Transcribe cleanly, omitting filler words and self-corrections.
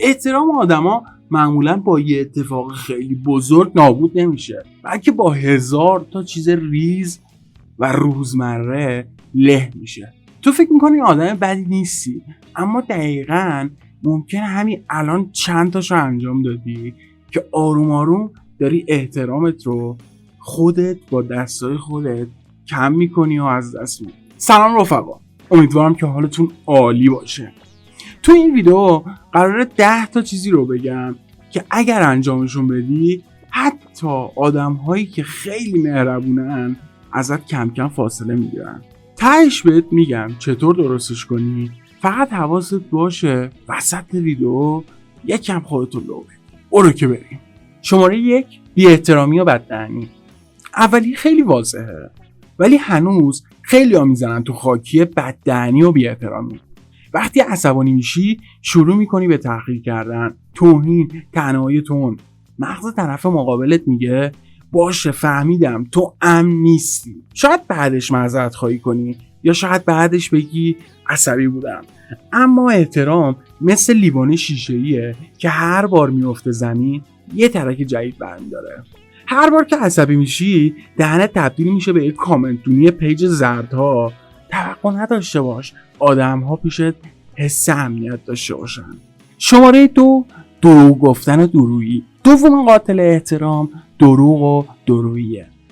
احترام آدما معمولا با یه اتفاق خیلی بزرگ نابود نمیشه، بلکه با 1000 تا چیز ریز و روزمره له میشه. تو فکر میکنی آدم بدی نیستی، اما دقیقاً ممکنه همین الان چند تاشو انجام دادی که آروم آروم داری احترامت رو خودت با دستای خودت کم میکنی و از دست میدی. سلام رفقا، امیدوارم که حالتون عالی باشه. تو این ویدیو قراره 10 تا چیزی رو بگم که اگر انجامشون بدی حتی آدم هایی که خیلی مهربونن ازت کم کم فاصله میگیرن. تهش بهت میگم چطور درستش کنی، فقط حواست باشه وسط ویدیو یکم خودتو لو بدی. برو که بریم. شماره 1، بی احترامی و بددهنی. اولی خیلی واضحه، ولی هنوز خیلی ها میزنن تو خاکی بددهنی و بی احترامی. وقتی عصبانی میشی شروع میکنی به تحقیر کردن، توهین، تنهایی تون. مغز طرف مقابلت میگه باشه فهمیدم تو امن نیستی. شاید بعدش معذرت خواهی کنی یا شاید بعدش بگی عصبی بودم. اما احترام مثل لیوان شیشه‌ایه که هر بار میفته زمین یه ترک جدید برمی‌داره. هر بار که عصبی میشی دهنت تبدیل میشه به یک کامنت دونی پیج زردها. توقع نداشته باش آدم‌ها پیشت حس امنیت داشته باشن. شماره 2، دروغ گفتن و درویی. دومین قاتل احترام دروغ و دروییه.